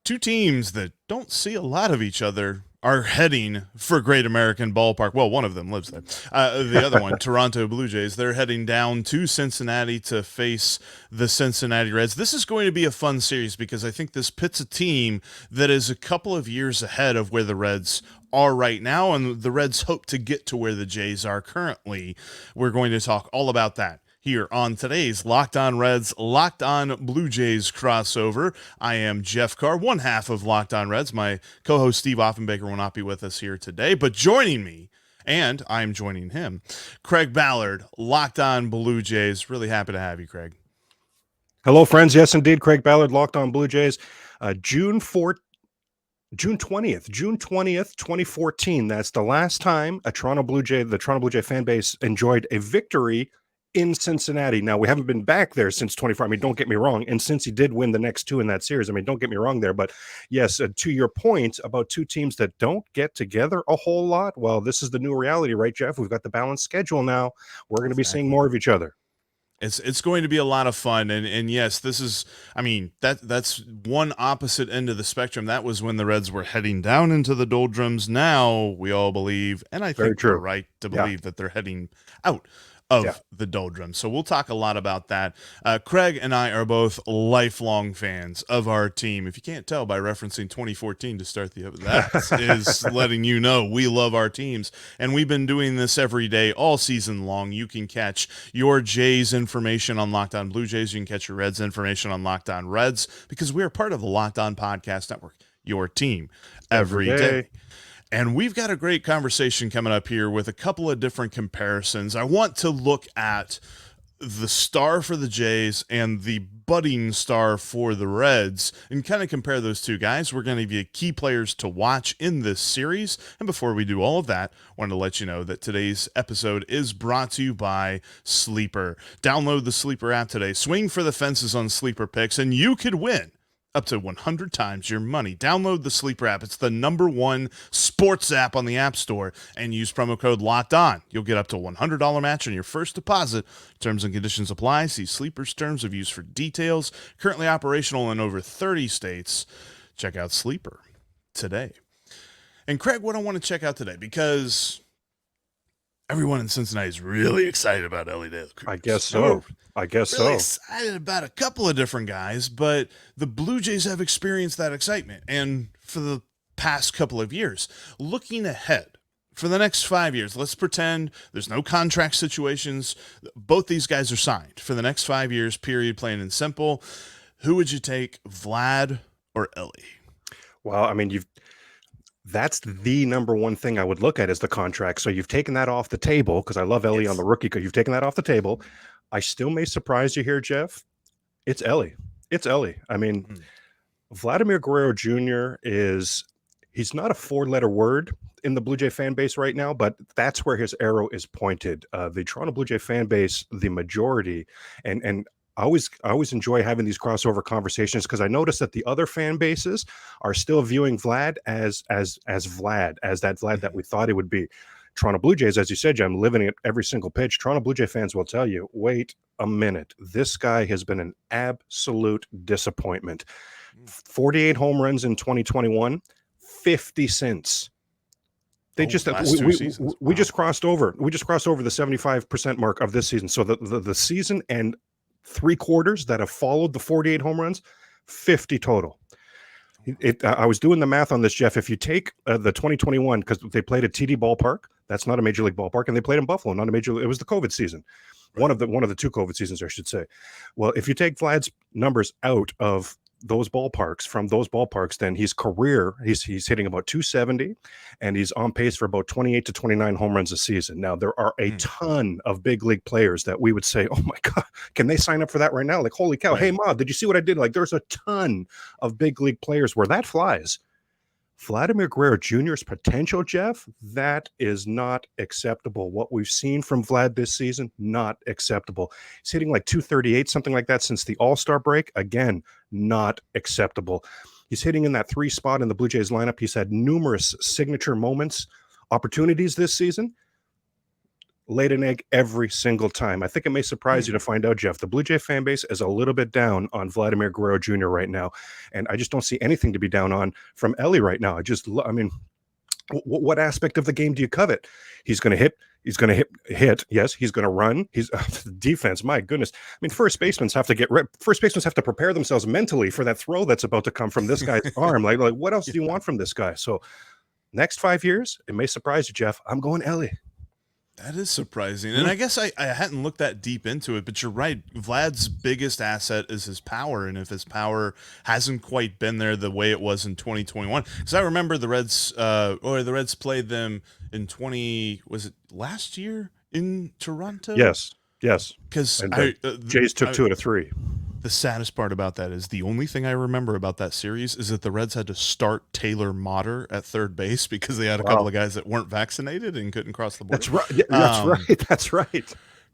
Two teams that don't see a lot of each other are heading for Great American Ballpark. Well, one of them lives there. The other one, Toronto Blue Jays, they're heading down to Cincinnati to face the Cincinnati Reds. This is going to be a fun series because I think this pits a team that is a couple of years ahead of where the Reds are right now, and the Reds hope to get to where the Jays are currently. We're going to talk all about that here on today's Locked On Reds, Locked On Blue Jays crossover. I am Jeff Carr, one half of Locked On Reds. My co-host Steve Offenbaker will not be with us here today, but joining me, and I'm joining him, Craig Ballard, Locked On Blue Jays. Really happy to have you, Craig. Hello, friends. Yes, indeed. Craig Ballard, Locked On Blue Jays. June 20th, 2014. That's the last time the Toronto Blue Jay fan base enjoyed a victory in Cincinnati. Now, we haven't been back there since 24. I mean, don't get me wrong. And since he did win the next two in that series, I mean, don't get me wrong there. But yes, to your point about two teams that don't get together a whole lot, well, this is the new reality, right, Jeff? We've got the balanced schedule now. We're going to be seeing more of each other. It's going to be a lot of fun, and yes, this is. I mean, that's one opposite end of the spectrum. That was when the Reds were heading down into the doldrums. Now we all believe, and I think we're right to believe that they're heading out of the doldrums. So we'll talk a lot about that. Craig and I are both lifelong fans of our team. If you can't tell by referencing 2014 to start that is letting you know we love our teams. And we've been doing this every day, all season long. You can catch your Jays information on Locked On Blue Jays. You can catch your Reds information on Locked On Reds because we are part of the Locked On Podcast Network, your team every day. And we've got a great conversation coming up here with a couple of different comparisons. I want to look at the star for the Jays and the budding star for the Reds and kind of compare those two guys. We're going to give you key players to watch in this series. And before we do all of that, I wanted to let you know that today's episode is brought to you by Sleeper. Download the Sleeper app today. Swing for the fences on Sleeper picks, and you could win up to 100 times your money. Download the Sleeper app. It's the #1 sports app on the App Store and use promo code Locked On. You'll get up to $100 match on your first deposit. Terms and conditions apply. See Sleeper's terms of use for details. Currently operational in over 30 states. Check out Sleeper today. And Craig, what I want to check out today, because everyone in Cincinnati is really excited about Elly. I guess so. Really excited about a couple of different guys, but the Blue Jays have experienced that excitement. And for the past couple of years, looking ahead for the next 5 years, let's pretend there's no contract situations. Both these guys are signed for the next 5 years, period, plain and simple. Who would you take, Vlad or Elly? Well, I mean, that's the #1 thing I would look at is the contract. So you've taken that off the table because I love Elly on the rookie. Because you've taken that off the table. I still may surprise you here, Jeff. It's Elly. I mean, Vladimir Guerrero Jr. he's not a 4-letter word in the Blue Jay fan base right now, but that's where his arrow is pointed. The Toronto Blue Jay fan base, the majority, and I always enjoy having these crossover conversations because I notice that the other fan bases are still viewing Vlad as Vlad, as that Vlad that we thought he would be. Toronto Blue Jays, as you said, Jim, living at every single pitch. Toronto Blue Jay fans will tell you, wait a minute. This guy has been an absolute disappointment. 48 home runs in 2021, 50 since. We just crossed over. We just crossed over the 75% mark of this season. So the season and 3 quarters that have followed the 48 home runs, 50 total. I was doing the math on this, Jeff. If you take the 2021, because they played at TD Ballpark, that's not a major league ballpark, and they played in Buffalo, not a major league. It was the COVID season, one of the 2 COVID seasons, I should say. Well, if you take Vlad's numbers out of those ballparks, then he's hitting about 270, and he's on pace for about 28 to 29 home runs a season. Now, there are a ton of big league players that we would say, oh my God, can they sign up for that right now? Like, holy cow. Right. Hey, Ma, did you see what I did? Like, there's a ton of big league players where that flies. Vladimir Guerrero Jr.'s potential, Jeff, that is not acceptable. What we've seen from Vlad this season, not acceptable. He's hitting like 238, something like that since the All-Star break. Again, not acceptable. He's hitting in that 3 spot in the Blue Jays lineup. He's had numerous signature moments, opportunities this season. laid an egg every single time. I think it may surprise you to find out, Jeff, the Blue Jay fan base is a little bit down on Vladimir Guerrero Jr. right now. And I just don't see anything to be down on from Elly right now. I mean, what aspect of the game do you covet? He's going to hit. He's going to hit. Yes, he's going to run. He's defense. My goodness. I mean, first basemen have to prepare themselves mentally for that throw that's about to come from this guy's arm. Like, what else do you want from this guy? So next 5 years, it may surprise you, Jeff. I'm going Elly. That is surprising. And I guess I hadn't looked that deep into it, but you're right. Vlad's biggest asset is his power. And if his power hasn't quite been there the way it was in 2021, because I remember the Reds played them in was it last year in Toronto? Yes. Because Jays took 2 out of 3. The saddest part about that is the only thing I remember about that series is that the Reds had to start Taylor Motter at third base because they had a couple of guys that weren't vaccinated and couldn't cross the border. That's right. Yeah, that's right.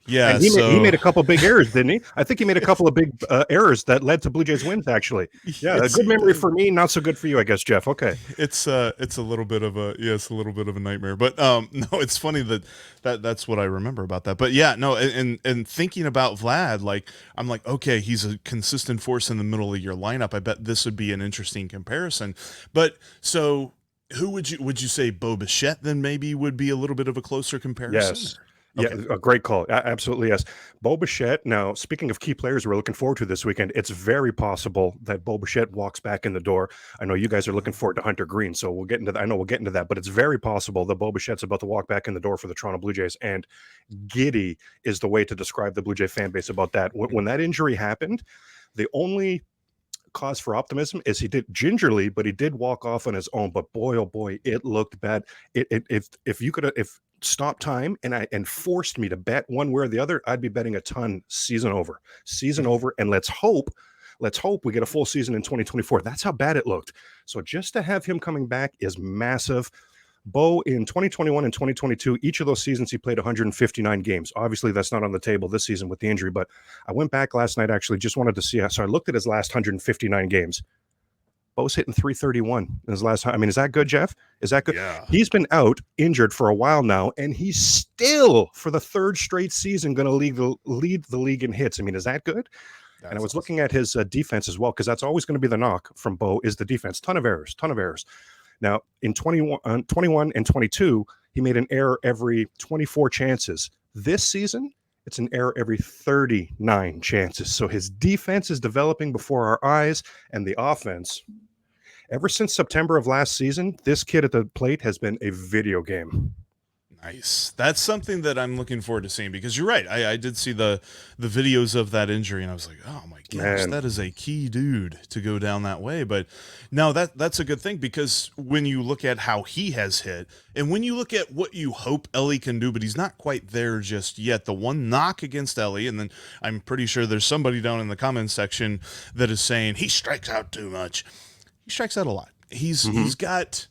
Yeah, and he made a couple of big errors, didn't he? I think he made a couple of big errors that led to Blue Jays wins. Actually, yeah, a good memory for me, not so good for you, I guess, Jeff. Okay, it's a little bit of a nightmare, but no, it's funny that's what I remember about that. But yeah, no, and thinking about Vlad, like I'm like, okay, he's a consistent force in the middle of your lineup. I bet this would be an interesting comparison. But so, who would you say Bo Bichette then maybe would be a little bit of a closer comparison? Yes. Okay. Yeah, a great call. Absolutely, yes. Bo Bichette. Now, speaking of key players we're looking forward to this weekend, it's very possible that Bo Bichette walks back in the door. I know you guys are looking forward to Hunter Green, so we'll get into that. I know we'll get into that, but it's very possible that Bo Bichette's about to walk back in the door for the Toronto Blue Jays, and giddy is the way to describe the Blue Jay fan base about that. When that injury happened, the only cause for optimism is he did gingerly, but he did walk off on his own. But boy, oh boy, it looked bad. If you could stop time and forced me to bet one way or the other, I'd be betting a ton. Season over, and let's hope we get a full season in 2024. That's how bad it looked. So just to have him coming back is massive. Bo in 2021 and 2022, each of those seasons he played 159 games. Obviously, that's not on the table this season with the injury, but I went back last night, actually, just wanted to see. So I looked at his last 159 games. Bo's hitting 331 in his last. I mean, is that good, Jeff? Is that good? Yeah. He's been out injured for a while now, and he's still, for the third straight season, going to lead the league in hits. I mean, is that good? And I was looking at his defense as well, because that's always going to be the knock from Bo is the defense. Ton of errors. Now, in 21 and 22, he made an error every 24 chances. This season, it's an error every 39 chances. So his defense is developing before our eyes, and the offense, ever since September of last season, this kid at the plate has been a video game. Nice. That's something that I'm looking forward to seeing, because you're right. I did see the videos of that injury, and I was like, oh my gosh, that is a key dude to go down that way. But no, that's a good thing, because when you look at how he has hit, and when you look at what you hope Elly can do, but he's not quite there just yet. The one knock against Elly, and then I'm pretty sure there's somebody down in the comments section that is saying he strikes out too much. He strikes out a lot. He's got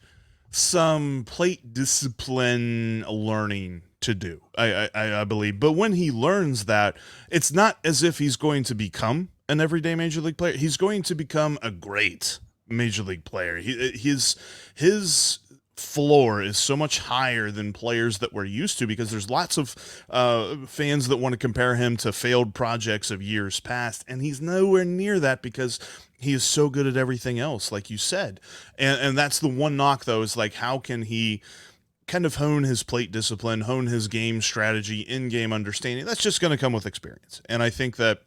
some plate discipline learning to do, I believe. But when he learns that, it's not as if he's going to become an everyday major league player. He's going to become a great major league player. His floor is so much higher than players that we're used to, because there's lots of fans that want to compare him to failed projects of years past, and he's nowhere near that, because he is so good at everything else, like you said. And that's the one knock, though, is like, how can he kind of hone his plate discipline, hone his game strategy, in-game understanding? That's just going to come with experience. And I think that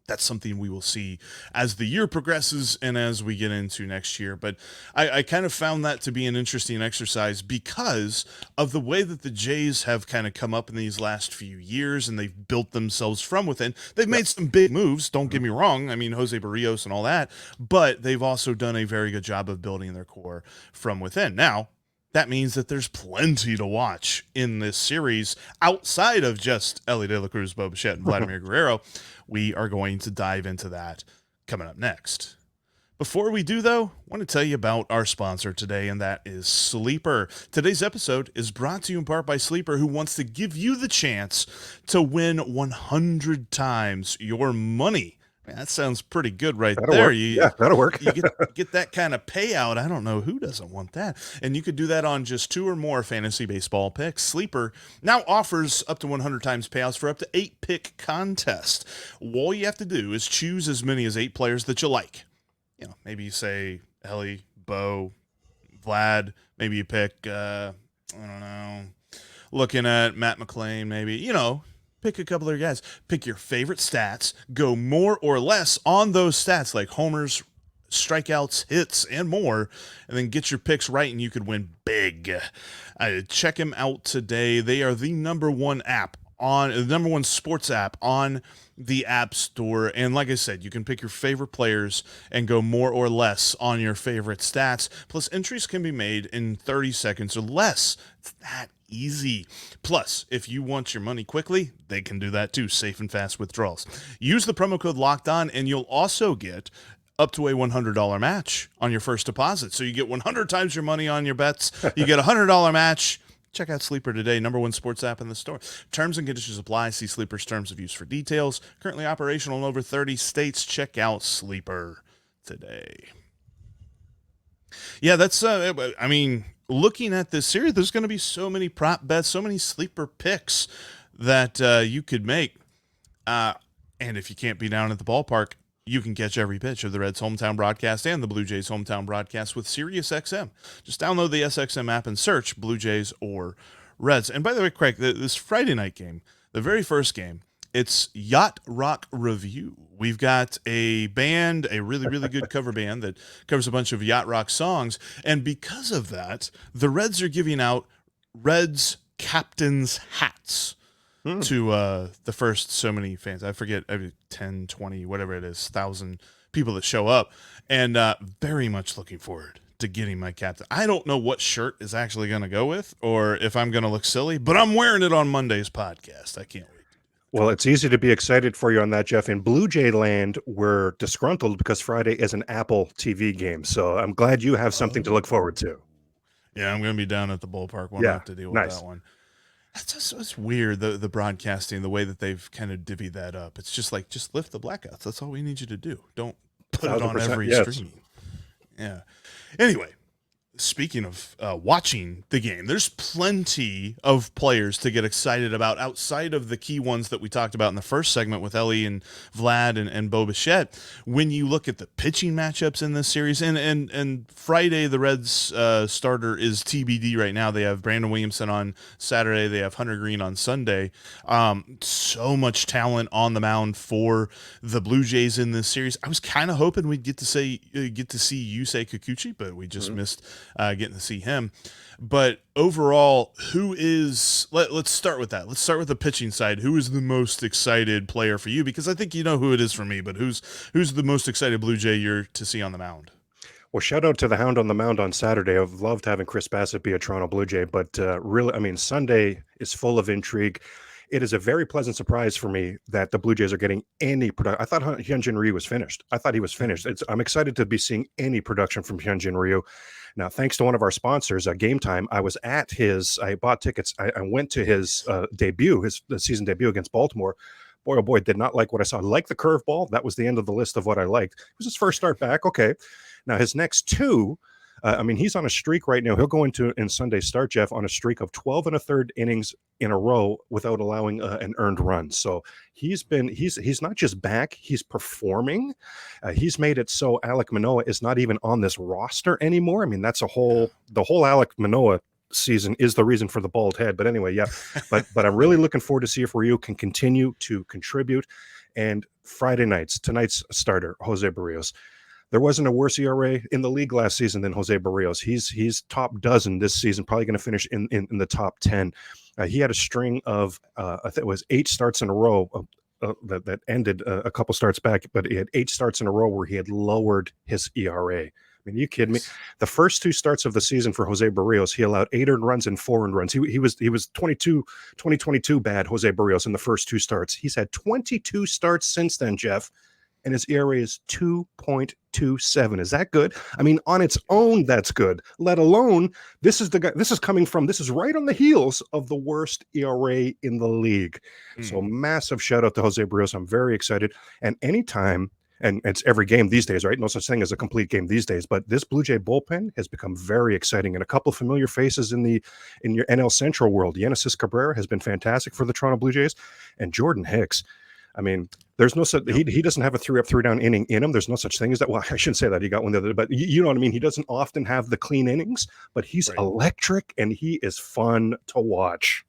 that's something we will see as the year progresses and as we get into next year. But I kind of found that to be an interesting exercise, because of the way that the Jays have kind of come up in these last few years, and they've built themselves from within. They've made some big moves, don't get me wrong. I mean, Jose Barrios and all that, but they've also done a very good job of building their core from within. Now, that means that there's plenty to watch in this series outside of just Elly De La Cruz, Bo Bichette, and Vladimir Guerrero. We are going to dive into that coming up next. Before we do, though, I want to tell you about our sponsor today, and that is Sleeper. Today's episode is brought to you in part by Sleeper, who wants to give you the chance to win 100 times your money Man, that sounds pretty good right That'll there. work. Yeah, that'll work. You get that kind of payout. I don't know who doesn't want that. And you could do that on just 2 or more fantasy baseball picks. Sleeper now offers up to 100 times payouts for up to 8 pick contest. All you have to do is choose as many as 8 players that you like. Maybe you say Elly, Bo, Vlad. Maybe you pick I don't know. Looking at Matt McClain, maybe. Pick a couple of guys. Pick your favorite stats. Go more or less on those stats, like homers, strikeouts, hits, and more, and then get your picks right, and you could win big. Check them out today. They are the number one sports app on the App Store. And like I said, you can pick your favorite players and go more or less on your favorite stats. Plus, entries can be made in 30 seconds or less. It's that easy. Plus, if you want your money quickly, they can do that too. Safe and fast withdrawals. Use the promo code Locked On, and you'll also get up to a $100 match on your first deposit. So you get 100 times your money on your bets. You get a $100 match. Check out Sleeper today, number one sports app in the store. Terms and conditions apply. See Sleeper's terms of use for details. Currently operational in over 30 states. Check out Sleeper today. Yeah, that's, looking at this series, there's going to be so many prop bets, so many sleeper picks that you could make. And if you can't be down at the ballpark, you can catch every pitch of the Reds' hometown broadcast and the Blue Jays' hometown broadcast with SiriusXM. Just download the SXM app and search Blue Jays or Reds. And by the way, Craig, this Friday night game, the very first game, it's Yacht Rock Review. We've got a band, a really, really good cover band that covers a bunch of yacht rock songs. And because of that, the Reds are giving out Reds captains hats to the first so many fans. I forget, 10, 20, whatever it is, 1,000 people that show up. And very much looking forward to getting my captain. I don't know what shirt is actually going to go with or if I'm going to look silly, but I'm wearing it on Monday's podcast. I can't wait. Well, it's easy to be excited for you on that, Jeff. In Blue Jay land, we're disgruntled because Friday is an Apple TV game. So I'm glad you have something to look forward to. Yeah, I'm going to be down at the ballpark. Won't have to deal with that one. It's weird, the broadcasting, the way that they've kind of divvied that up. It's just like, just lift the blackouts. That's all we need you to do. Don't put it on every stream. Yeah. Anyway, speaking of watching the game, there's plenty of players to get excited about outside of the key ones that we talked about in the first segment with Elly and Vlad and Bo Bichette. When you look at the pitching matchups in this series, and Friday, the Reds starter is TBD right now. They have Brandon Williamson on Saturday. They have Hunter Green on Sunday. So much talent on the mound for the Blue Jays in this series. I was kind of hoping we'd get to see Yusei Kikuchi, but we just missed getting to see him. But overall, let's start with that. Let's start with the pitching side. Who is the most excited player for you? Because I think you know who it is for me, but who's the most excited Blue Jay you're to see on the mound? Well, shout out to the Hound on the mound on Saturday. I've loved having Chris Bassett be a Toronto Blue Jay, but really, Sunday is full of intrigue. It is a very pleasant surprise for me that the Blue Jays are getting any production. I thought Hyunjin Ryu was finished. I'm excited to be seeing any production from Hyunjin Ryu. Now, thanks to one of our sponsors, Gametime, I bought tickets. I went to his the season debut against Baltimore. Boy, oh boy, did not like what I saw. I liked the curveball. That was the end of the list of what I liked. It was his first start back. Okay. Now, his next two, he's on a streak right now. He'll go in Sunday's start, Jeff, on a streak of 12 1/3 innings in a row without allowing an earned run. So he's not just back, he's performing. He's made it so Alek Manoah is not even on this roster anymore. That's the whole Alek Manoah season is the reason for the bald head. But anyway, yeah. But I'm really looking forward to see if Ryu can continue to contribute. And Friday nights, tonight's starter, Jose Barrios. There wasn't a worse ERA in the league last season than Jose Barrios. He's top dozen this season, probably going to finish in the top 10. He had a string of, I think it was 8 starts in a row that ended a couple starts back, but he had 8 starts in a row where he had lowered his ERA. You kidding me? The first 2 starts of the season for Jose Barrios, he allowed 8 earned runs and 4 earned runs. He was 2022 bad, Jose Barrios, in the first 2 starts. He's had 22 starts since then, Jeff, and his ERA is 2.27. Is that good? I mean, on its own, that's good. Let alone this is the guy. This is right on the heels of the worst ERA in the league. So massive shout out to Jose Barrios. I'm very excited. And anytime, and it's every game these days, right? No such thing as a complete game these days, but this Blue Jay bullpen has become very exciting, and a couple familiar faces in your NL Central world. Genesis Cabrera has been fantastic for the Toronto Blue Jays, and Jordan Hicks. I mean, there's no such, he doesn't have a 3-up, 3-down inning in him. There's no such thing as that. Well, I shouldn't say that. He got one the other, but you know what I mean? He doesn't often have the clean innings, but he's electric and he is fun to watch.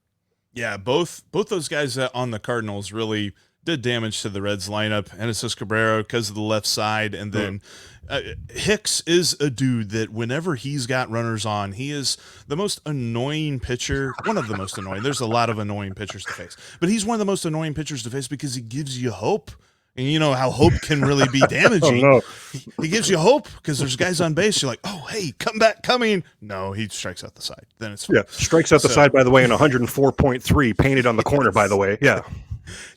Yeah, both those guys on the Cardinals really did damage to the Reds lineup. Genesis Cabrera because of the left side, and then Hicks is a dude that whenever he's got runners on, he is the most annoying pitcher, one of the most annoying. There's a lot of annoying pitchers to face, but he's one of the most annoying pitchers to face because he gives you hope. And you know how hope can really be damaging. Oh, no. He gives you hope because there's guys on base. You're like, oh, hey, come back, coming. No, he strikes out the side. Then it's fine. Yeah, strikes out the side, by the way, in 104.3, painted on the corner, by the way. Yeah.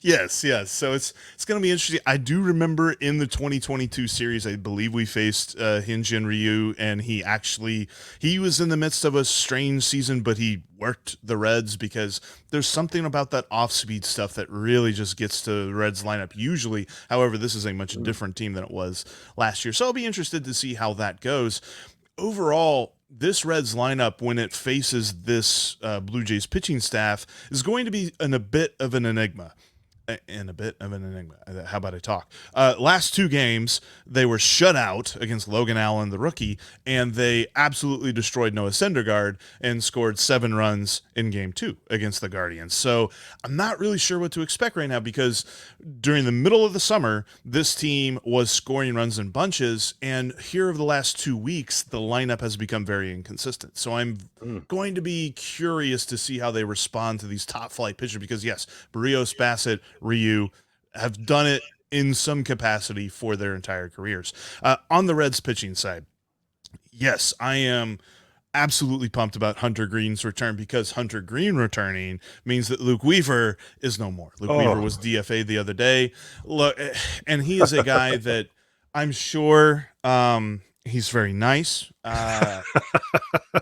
Yes. So it's going to be interesting. I do remember in the 2022 series, I believe we faced Hyun-Jin Ryu, and he was in the midst of a strange season, but he worked the Reds because there's something about that off-speed stuff that really just gets to the Reds lineup usually. However, this is a much different team than it was last year. So I'll be interested to see how that goes. Overall, this Reds lineup, when it faces this Blue Jays pitching staff, is going to be a bit of an enigma. How about I talk? Last two games, they were shut out against Logan Allen, the rookie, and they absolutely destroyed Noah Syndergaard and scored 7 runs in game 2 against the Guardians. So I'm not really sure what to expect right now because during the middle of the summer, this team was scoring runs in bunches, and here over the last 2 weeks, the lineup has become very inconsistent. So I'm going to be curious to see how they respond to these top flight pitchers because, yes, Barrios, Bassett, Ryu have done it in some capacity for their entire careers. On the Reds pitching side, yes, I am absolutely pumped about Hunter Green's return because Hunter Green returning means that Luke Weaver is no more. Luke Weaver was DFA'd the other day. Look, and he is a guy that I'm sure he's very nice.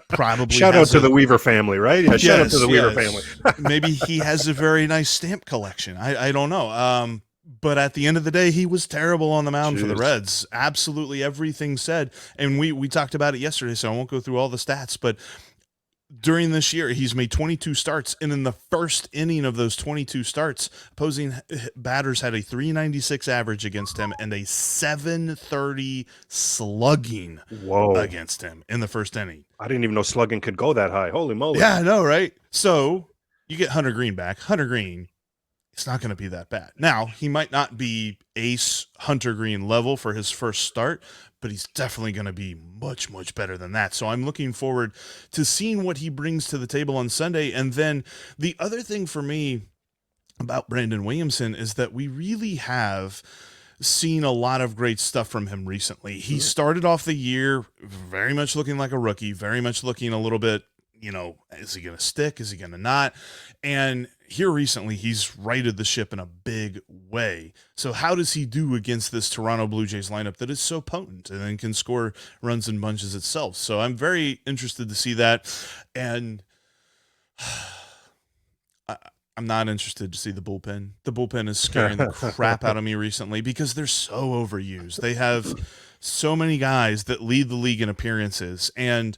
Probably shout out to the Weaver family, right? Yeah, shout out to the Weaver family. Maybe he has a very nice stamp collection. I don't know. But at the end of the day, he was terrible on the mound for the Reds. Absolutely everything said. And we talked about it yesterday, so I won't go through all the stats, but during this year, he's made 22 starts, and in the first inning of those 22 starts, opposing batters had a 396 average against him and a 730 slugging against him in the first inning. I didn't even know slugging could go that high. Holy moly. Yeah, I know, right? So you get Hunter Green back. Hunter Green, it's not going to be that bad. Now, he might not be ace Hunter Green level for his first start, but he's definitely going to be much, much better than that. So I'm looking forward to seeing what he brings to the table on Sunday. And then the other thing for me about Brandon Williamson is that we really have seen a lot of great stuff from him recently. He started off the year very much looking like a rookie, very much looking a little bit, is he going to stick? Is he going to not? And here recently, he's righted the ship in a big way. So how does he do against this Toronto Blue Jays lineup that is so potent and then can score runs in bunches itself? So I'm very interested to see that. And I'm not interested to see the bullpen. The bullpen is scaring the crap out of me recently because they're so overused. They have so many guys that lead the league in appearances. And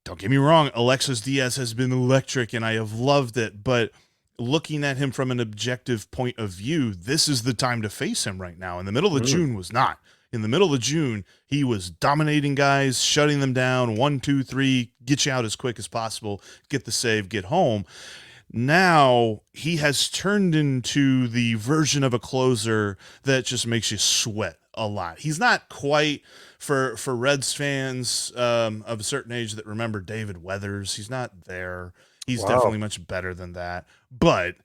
don't get me wrong, Alexis Diaz has been electric and I have loved it, but looking at him from an objective point of view, this is the time to face him right now. In the middle of June was not. In the middle of June, he was dominating guys, shutting them down, 1, 2, 3, get you out as quick as possible, get the save, get home. Now he has turned into the version of a closer that just makes you sweat a lot. He's not quite for Reds fans of a certain age that remember David Weathers. He's not there. He's definitely much better than that, but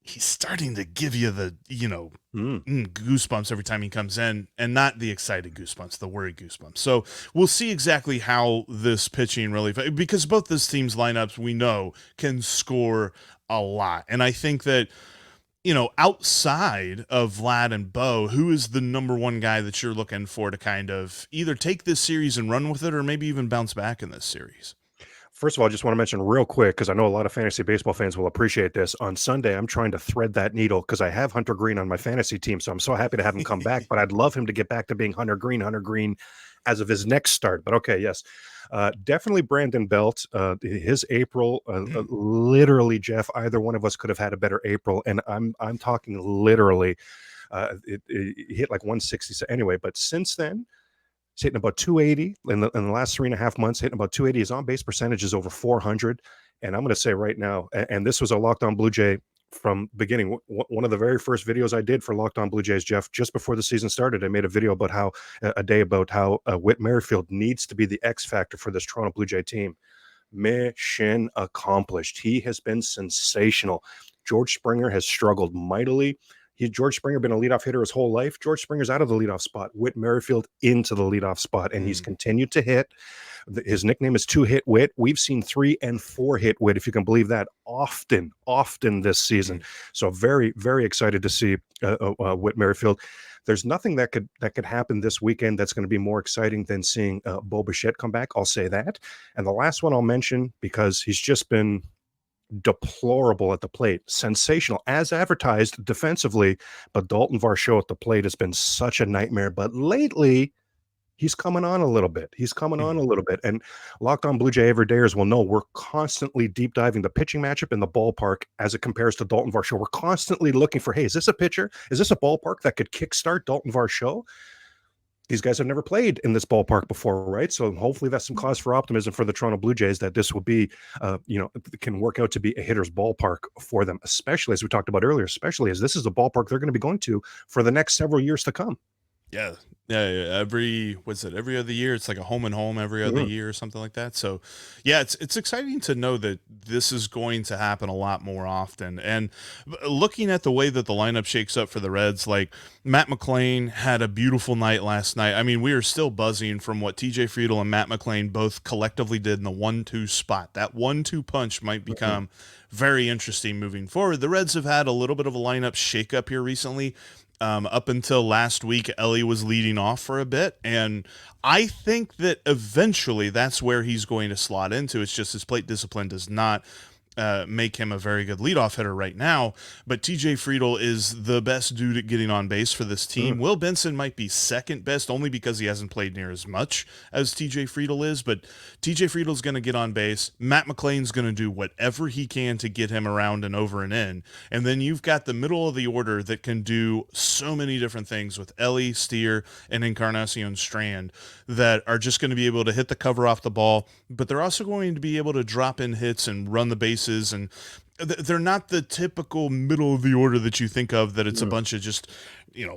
he's starting to give you the, goosebumps every time he comes in, and not the excited goosebumps, the worried goosebumps. So we'll see exactly how this pitching really, because both this team's lineups we know can score a lot. And I think that outside of Vlad and Bo, who is the number one guy that you're looking for to kind of either take this series and run with it or maybe even bounce back in this series? First of all, I just want to mention real quick, because I know a lot of fantasy baseball fans will appreciate this. On Sunday, I'm trying to thread that needle because I have Hunter Green on my fantasy team. So I'm so happy to have him come back, but I'd love him to get back to being Hunter Green as of his next start. But okay, yes. Definitely Brandon Belt. His April, literally, Jeff, either one of us could have had a better April. And I'm talking literally. It hit like 160. So anyway, but since then, he's hitting about 280 in the last 3.5 months, hitting about 280. His on base percentage is over 400. And I'm going to say right now, and this was a Locked On Blue Jay from beginning. One of the very first videos I did for Locked On Blue Jays, Jeff, just before the season started, I made a video about how Whit Merrifield needs to be the X factor for this Toronto Blue Jay team. Mission accomplished. He has been sensational. George Springer has struggled mightily. George Springer been a leadoff hitter his whole life. George Springer's out of the leadoff spot. Whit Merrifield into the leadoff spot, and he's continued to hit. His nickname is 2-Hit Whit. We've seen 3 and 4-hit Whit, if you can believe that, often this season. So very, very excited to see Whit Merrifield. There's nothing that could happen this weekend that's going to be more exciting than seeing Bo Bichette come back. I'll say that. And the last one I'll mention, because he's just been deplorable at the plate, sensational as advertised defensively, but Dalton Varsho at the plate has been such a nightmare. But lately, he's coming on a little bit. And Locked On Blue Jay everydayers will know we're constantly deep diving the pitching matchup in the ballpark as it compares to Dalton Varsho. We're constantly looking for, hey, is this a pitcher? Is this a ballpark that could kickstart Dalton Varsho? These guys have never played in this ballpark before, right? So hopefully that's some cause for optimism for the Toronto Blue Jays that this will be, can work out to be a hitter's ballpark for them, especially as we talked about earlier, especially as this is a ballpark they're going to be going to for the next several years to come. Yeah. Every other year? It's like a home and home every other year or something like that. So yeah, it's exciting to know that this is going to happen a lot more often. And looking at the way that the lineup shakes up for the Reds, like Matt McLain had a beautiful night last night. I mean, we are still buzzing from what TJ Friedl and Matt McLain both collectively did in the 1-2 spot. That 1-2 punch might become very interesting moving forward. The Reds have had a little bit of a lineup shakeup here recently. Up until last week, Elly was leading off for a bit, and I think that eventually that's where he's going to slot into. It's just his plate discipline does not make him a very good leadoff hitter right now, but TJ Friedl is the best dude at getting on base for this team. Will Benson might be second best only because he hasn't played near as much as TJ Friedl is, but TJ Friedel's going to get on base. Matt McLain's going to do whatever he can to get him around and over and in, and then you've got the middle of the order that can do so many different things with Elly, Steer, and Encarnacion Strand that are just going to be able to hit the cover off the ball, but they're also going to be able to drop in hits and run the bases, and they're not the typical middle of the order that you think of, that it's a bunch of just,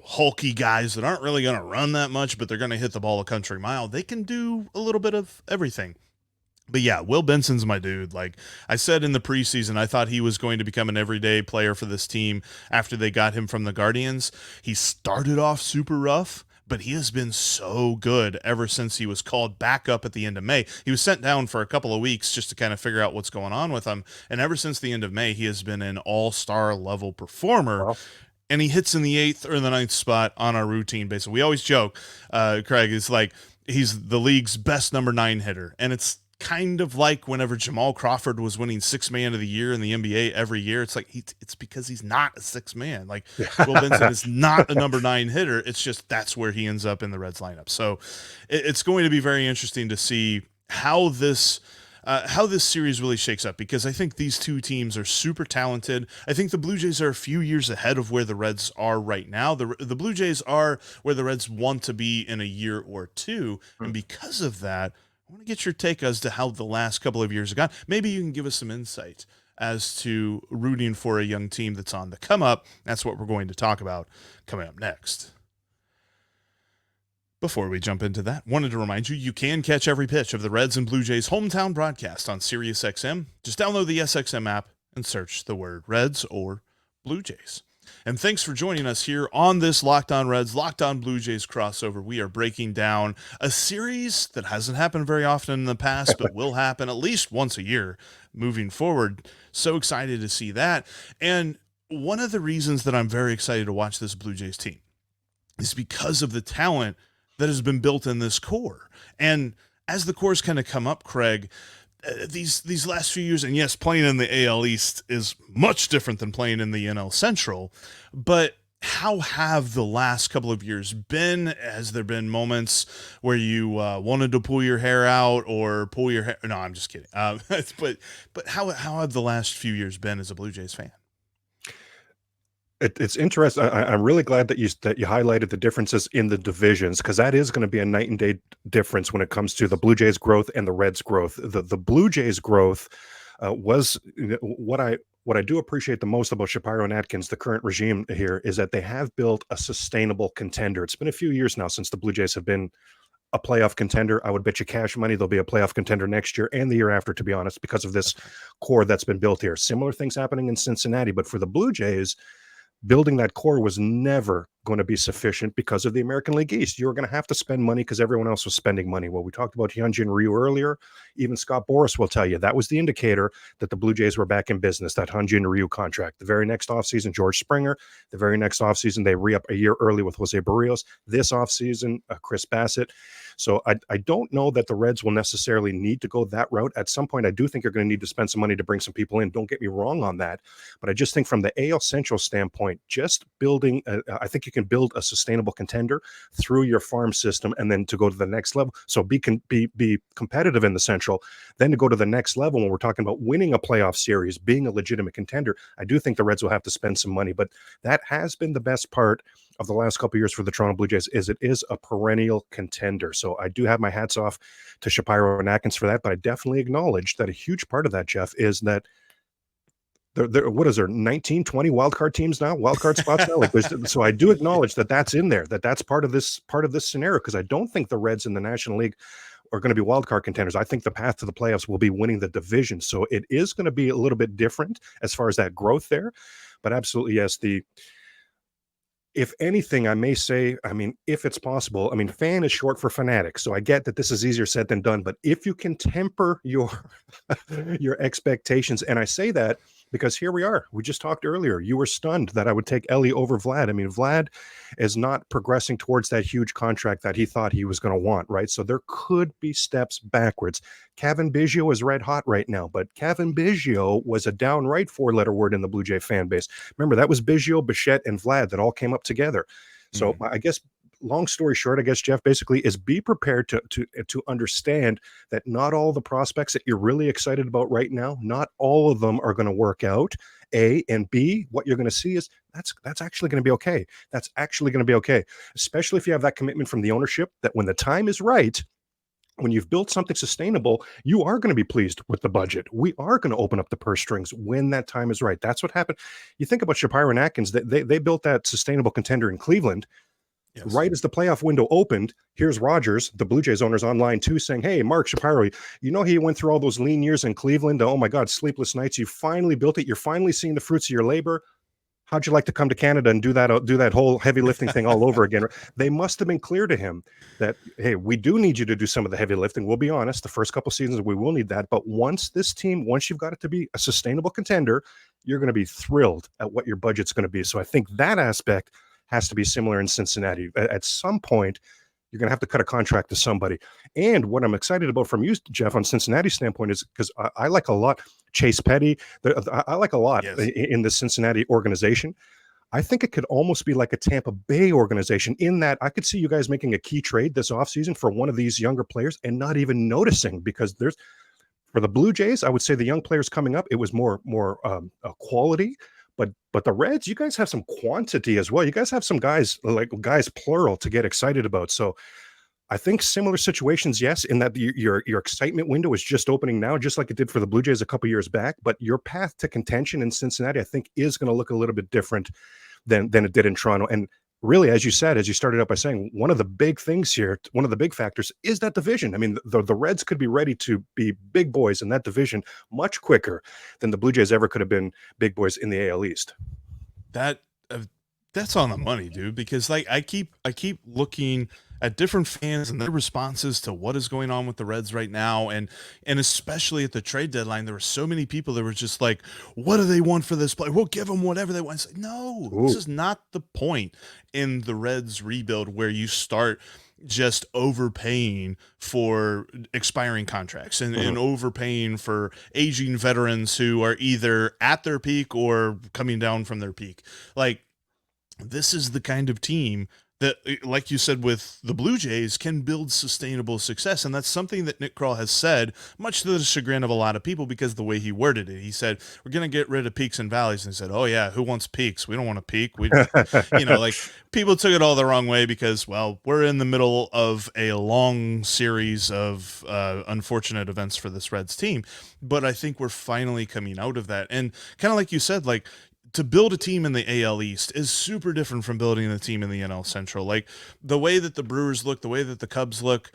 hulky guys that aren't really going to run that much, but they're going to hit the ball a country mile. They can do a little bit of everything. But yeah, Will Benson's my dude. Like I said in the preseason, I thought he was going to become an everyday player for this team after they got him from the Guardians. He started off super rough, but he has been so good ever since he was called back up at the end of May. He was sent down for a couple of weeks just to kind of figure out what's going on with him. And ever since the end of May, he has been an all-star level performer. Wow. And he hits in the 8th or the 9th spot on our routine basis. We always joke, Craig, it's like he's the league's best number 9 hitter. And it's kind of like whenever Jamal Crawford was winning 6th man of the year in the NBA every year. It's like it's because he's not a 6th man. Like Will Benson is not a number 9 hitter. It's just that's where he ends up in the Reds lineup. So it's going to be very interesting to see how this series really shakes up, because I think these two teams are super talented. I think the Blue Jays are a few years ahead of where the Reds are right now. The Blue Jays are where the Reds want to be in a year or two, and because of that, I want to get your take as to how the last couple of years have gone. Maybe you can give us some insight as to rooting for a young team that's on the come up. That's what we're going to talk about coming up next. Before we jump into that, wanted to remind you, you can catch every pitch of the Reds and Blue Jays hometown broadcast on SiriusXM. Just download the SXM app and search the word Reds or Blue Jays. And thanks for joining us here on this Locked On Reds, Locked On Blue Jays crossover. We are breaking down a series that hasn't happened very often in the past, but will happen at least once a year moving forward. So excited to see that. And one of the reasons that I'm very excited to watch this Blue Jays team is because of the talent that has been built in this core. And as the cores kind of come up, Craig, these last few years, and yes, playing in the AL East is much different than playing in the NL Central, but how have the last couple of years been? Has there been moments where you wanted to pull your hair out or pull your hair? No, I'm just kidding. But how have the last few years been as a Blue Jays fan? It's interesting. I'm really glad that you highlighted the differences in the divisions, because that is going to be a night and day difference when it comes to the Blue Jays growth and the Reds growth. The Blue Jays growth was what I do appreciate the most about Shapiro and Atkins, the current regime here, is that they have built a sustainable contender. It's been a few years now since the Blue Jays have been a playoff contender. I would bet you cash money they'll be a playoff contender next year and the year after, to be honest, because of this core that's been built here. Similar things happening in Cincinnati, but for the Blue Jays, building that core was never going to be sufficient because of the American League East. You were going to have to spend money because everyone else was spending money. Well, we talked about Hyunjin Ryu earlier. Even Scott Boras will tell you that was the indicator that the Blue Jays were back in business, that Hyunjin Ryu contract. The very next offseason, George Springer. The very next offseason, they re-up a year early with Jose Barrios. This offseason, Chris Bassett. So I don't know that the Reds will necessarily need to go that route. At some point, I do think you're going to need to spend some money to bring some people in. Don't get me wrong on that. But I just think from the AL Central standpoint, just building, I think you can build a sustainable contender through your farm system, and then to go to the next level. So be competitive in the Central, then to go to the next level when we're talking about winning a playoff series, being a legitimate contender. I do think the Reds will have to spend some money, but that has been the best part of the last couple of years for the Toronto Blue Jays, is it is a perennial contender. So I do have my hats off to Shapiro and Atkins for that, but I definitely acknowledge that a huge part of that, Jeff, is that what is there, 19, 20 wildcard teams now, wildcard spots now? So I do acknowledge that that's in there, that's part of this scenario, because I don't think the Reds in the National League are going to be wildcard contenders. I think the path to the playoffs will be winning the division. So it is going to be a little bit different as far as that growth there. But absolutely, yes, if anything, I may say, I mean, if it's possible, I mean, fan is short for fanatic. So I get that this is easier said than done, but if you can temper your your expectations, and I say that because here we are. We just talked earlier. You were stunned that I would take Elly over Vlad. I mean, Vlad is not progressing towards that huge contract that he thought he was going to want, right? So there could be steps backwards. Kevin Biggio is red hot right now, but Kevin Biggio was a downright four-letter word in the Blue Jay fan base. Remember, that was Biggio, Bichette, and Vlad that all came up together. So I guess, long story short, I guess, Jeff, basically is be prepared to understand that not all the prospects that you're really excited about right now, not all of them are going to work out. A, and B, what you're going to see is that's actually going to be okay. That's actually going to be okay, especially if you have that commitment from the ownership that when the time is right, when you've built something sustainable, you are going to be pleased with the budget. We are going to open up the purse strings when that time is right. That's what happened. You think about Shapiro and Atkins, they built that sustainable contender in Cleveland. Yes. Right as the playoff window opened, here's Rogers, the Blue Jays owners, online too, saying, hey, Mark Shapiro, you know he went through all those lean years in Cleveland. Oh, my God, sleepless nights. You finally built it. You're finally seeing the fruits of your labor. How'd you like to come to Canada and do that whole heavy lifting thing all over again? They must have been clear to him that, hey, we do need you to do some of the heavy lifting. We'll be honest, the first couple seasons, we will need that. But once you've got it to be a sustainable contender, you're going to be thrilled at what your budget's going to be. So I think that aspect has to be similar in Cincinnati. At some point, you're going to have to cut a contract to somebody. And what I'm excited about from you, Jeff, on Cincinnati's standpoint is because I like a lot Chase Petty. I like a lot in the Cincinnati organization. I think it could almost be like a Tampa Bay organization in that I could see you guys making a key trade this offseason for one of these younger players and not even noticing, because for the Blue Jays, I would say the young players coming up, it was more quality. But the Reds, you guys have some quantity as well. You guys have some guys plural to get excited about. So I think similar situations, yes, in that your excitement window is just opening now, just like it did for the Blue Jays a couple years back. But your path to contention in Cincinnati, I think, is going to look a little bit different than it did in Toronto. And really, as you said, as you started out by saying, one of the big things here, one of the big factors is that division. I mean, the Reds could be ready to be big boys in that division much quicker than the Blue Jays ever could have been big boys in the AL East. That's on the money, dude, because like I keep looking at different fans and their responses to what is going on with the Reds right now, and especially at the trade deadline, there were so many people that were just like, what do they want for this player? We'll give them whatever they want. It's like, no, this is not the point in the Reds rebuild where you start just overpaying for expiring contracts and overpaying for aging veterans who are either at their peak or coming down from their peak. Like, this is the kind of team that, like you said, with the Blue Jays, can build sustainable success. And that's something that Nick Krall has said, much to the chagrin of a lot of people, because the way he worded it, he said, we're going to get rid of peaks and valleys. And he said, oh yeah, who wants peaks? We don't want a peak. We, like, people took it all the wrong way because, well, we're in the middle of a long series of unfortunate events for this Reds team. But I think we're finally coming out of that. And kind of like you said, like, to build a team in the AL East is super different from building a team in the NL Central. Like, the way that the Brewers look, the way that the Cubs look,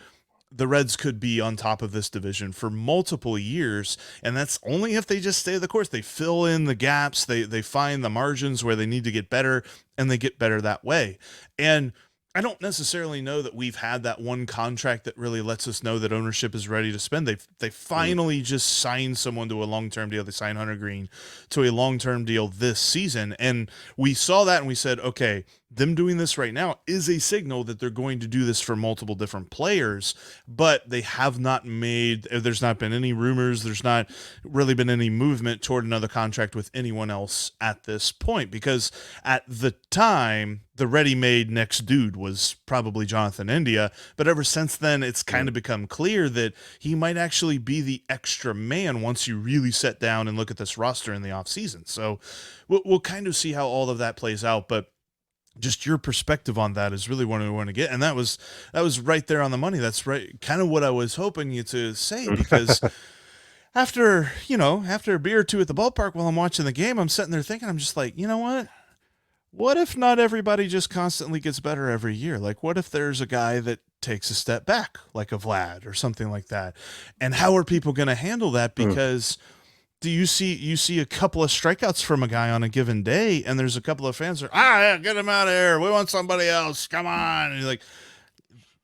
the Reds could be on top of this division for multiple years, and that's only if they just stay the course. They fill in the gaps, they find the margins where they need to get better, and they get better that way. And I don't necessarily know that we've had that one contract that really lets us know that ownership is ready to spend. They finally just signed someone to a long-term deal. They signed Hunter Green to a long-term deal this season. And we saw that and we said, okay, them doing this right now is a signal that they're going to do this for multiple different players, but they have not there's not been any rumors. There's not really been any movement toward another contract with anyone else at this point, because at the time, the ready-made next dude was probably Jonathan India. But ever since then, it's kind of become clear that he might actually be the extra man once you really sit down and look at this roster in the offseason. So we'll kind of see how all of that plays out. But just your perspective on that is really what I want to get. And that was right there on the money. That's right. Kind of what I was hoping you to say, because after a beer or two at the ballpark while I'm watching the game, I'm sitting there thinking, I'm just like, you know what? What if not everybody just constantly gets better every year? Like, what if there's a guy that takes a step back, like a Vlad or something like that? And how are people going to handle that? Because do you see a couple of strikeouts from a guy on a given day, and there's a couple of fans that are, yeah, get him out of here. We want somebody else. Come on. And you're like,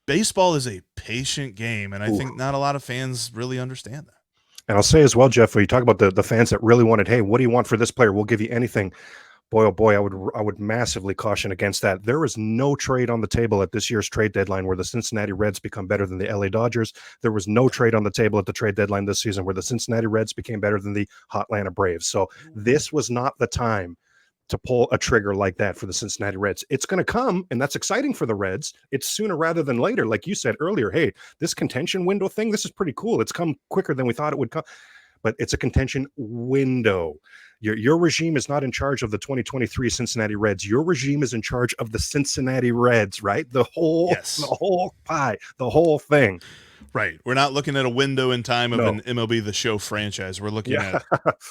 baseball is a patient game, and I think not a lot of fans really understand that. And I'll say as well, Jeff, when you talk about the fans that really wanted, hey, what do you want for this player? We'll give you anything. Boy, oh boy, I would massively caution against that. There is no trade on the table at this year's trade deadline where the Cincinnati Reds become better than the LA Dodgers. There was no trade on the table at the trade deadline this season where the Cincinnati Reds became better than the Atlanta Braves. So this was not the time to pull a trigger like that for the Cincinnati Reds. It's going to come, and that's exciting for the Reds. It's sooner rather than later. Like you said earlier, hey, this contention window thing, this is pretty cool. It's come quicker than we thought it would come. But it's a contention window. Your regime is not in charge of the 2023 Cincinnati Reds. Your regime is in charge of the Cincinnati Reds, right? The whole pie, the whole thing. Right. We're not looking at a window in time of an MLB The Show franchise. We're looking at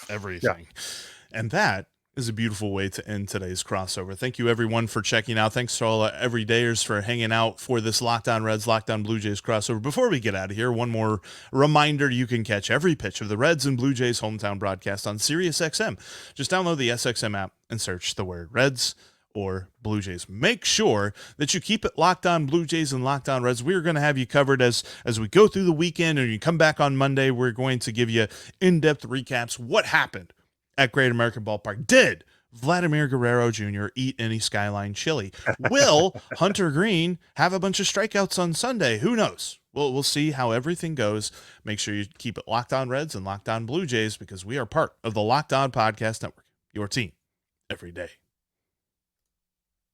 everything. And that is a beautiful way to end today's crossover. Thank you, everyone, for checking out. Thanks to all everydayers for hanging out for this Locked On Reds, Locked On Blue Jays crossover. Before we get out of here, one more reminder: you can catch every pitch of the Reds and Blue Jays hometown broadcast on SiriusXM. Just download the SXM app and search the word Reds or Blue Jays. Make sure that you keep it Locked On Blue Jays and Locked On Reds. We're going to have you covered as we go through the weekend, and you come back on Monday. We're going to give you in-depth recaps. What happened at Great American Ballpark? Did Vladimir Guerrero Jr. eat any Skyline chili? Will Hunter Green have a bunch of strikeouts on Sunday? Who knows? We'll see how everything goes. Make sure you keep it Locked On Reds and Locked On Blue Jays, because we are part of the Locked On Podcast Network, your team every day.